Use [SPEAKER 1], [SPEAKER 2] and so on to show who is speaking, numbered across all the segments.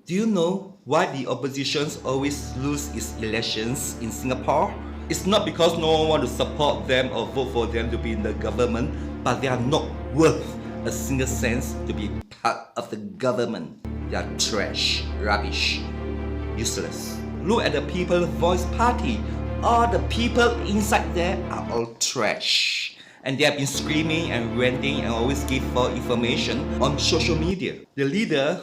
[SPEAKER 1] Do you know why the oppositions always lose its elections in Singapore? It's not because no one wants to support them or vote for them to be in the government, but they are not worth a single cent to be part of the government. They are trash, rubbish, useless. Look at the People's Voice Party. All the people inside there are all trash. And they have been screaming and ranting and always give false information on social media. The leader,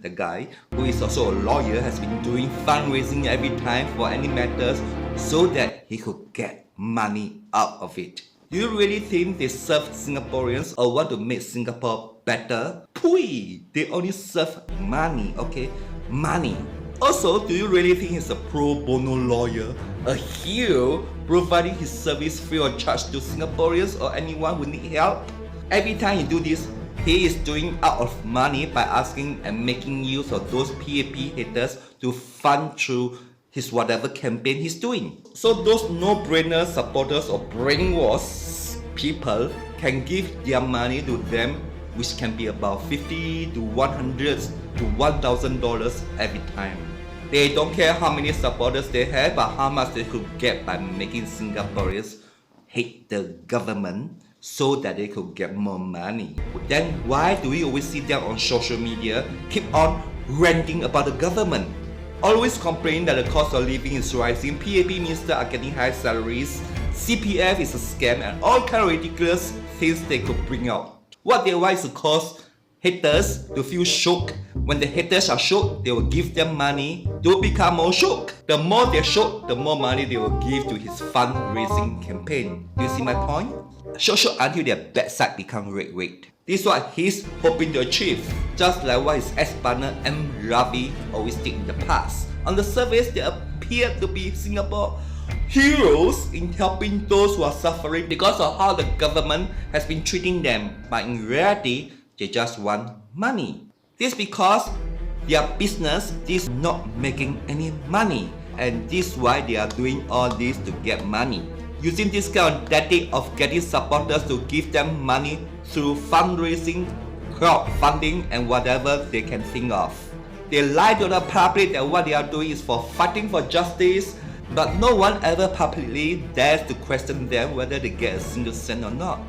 [SPEAKER 1] the guy who is also a lawyer, has been doing fundraising every time for any matters so that he could get money out of it. Do you really think they serve Singaporeans or want to make Singapore better? Pui! They only serve money, okay? Money. Also, do you really think he's a pro bono lawyer? A hero providing his service free of charge to Singaporeans or anyone who need help? Every time he do this, he is doing out of money by asking and making use of those PAP haters to fund through his whatever campaign he's doing. So those no-brainer supporters or brainwashed people can give their money to them, which can be about $50 to $100 to $1,000 every time. They don't care how many supporters they have, but how much they could get by making Singaporeans hate the government so that they could get more money. Then why do we always see them on social media keep on ranting about the government? Always complaining that the cost of living is rising, PAP ministers are getting high salaries, CPF is a scam, and all kind of ridiculous things they could bring out. What they want is to cause haters to feel shook. When the haters are shook, they will give them money to become more shook. The more they're shook, the more money they will give to his fundraising campaign. Do you see my point? Shook until their backside become red. This is what he's hoping to achieve, just like what his ex-partner M Ravi always did in the past. On the surface, they appear to be Singapore heroes in helping those who are suffering because of how the government has been treating them, but in reality, they just want money. This because their business is not making any money, and this is why they are doing all this to get money. Using this kind of tactic of getting supporters to give them money through fundraising, crowdfunding, and whatever they can think of. They lie to the public that what they are doing is for fighting for justice, but no one ever publicly dares to question them whether they get a single cent or not.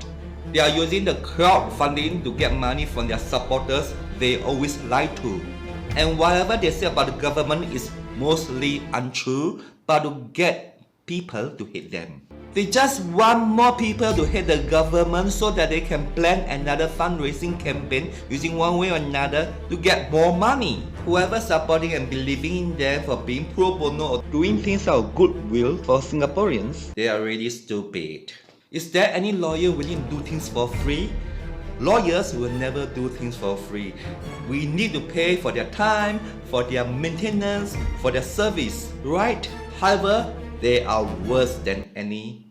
[SPEAKER 1] They are using the crowdfunding to get money from their supporters they always lie to. And whatever they say about the government is mostly untrue, but to get people to hate them. They just want more people to hate the government so that they can plan another fundraising campaign using one way or another to get more money. Whoever supporting and believing in them for being pro bono or doing things out of goodwill for Singaporeans, they are really stupid. Is there any lawyer willing to do things for free? Lawyers will never do things for free. We need to pay for their time, for their maintenance, for their service, right? However, they are worse than any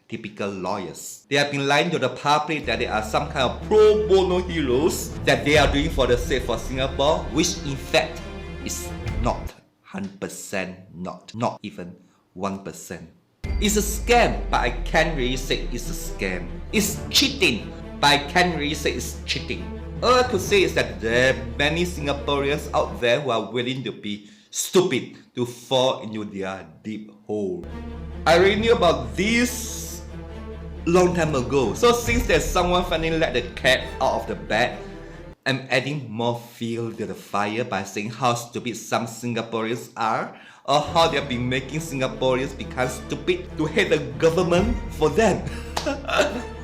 [SPEAKER 1] typical lawyers. They have been lying to the public that they are some kind of pro bono heroes that they are doing for the sake of Singapore, which in fact is not 100%, not even 1%. It's a scam, but I can't really say it's a scam. It's cheating, but I can't really say it's cheating. All I could say is that there are many Singaporeans out there who are willing to be stupid to fall into their deep hole. I already knew about this long time ago, so since there's someone finally let the cat out of the bag, I'm adding more fuel to the fire by saying how stupid some Singaporeans are, or how they've been making Singaporeans become stupid to hate the government for them.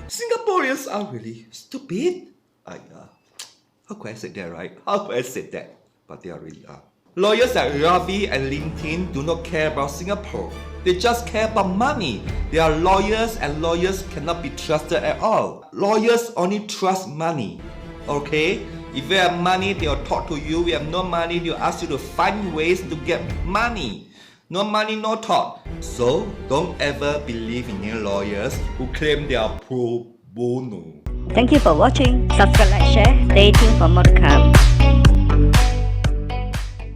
[SPEAKER 1] Singaporeans are really stupid. How could I say that, right? How could I say that? But they really are. Lawyers like Ravi and Lim Tean do not care about Singapore. They just care about money. They are lawyers, and lawyers cannot be trusted at all. Lawyers only trust money. Okay? If you have money, they will talk to you. If you have no money, they will ask you to find ways to get money. No money, no talk. So, don't ever believe in any lawyers who claim they are pro bono.
[SPEAKER 2] Thank you for watching. Subscribe, like, share. Stay tuned for more to come.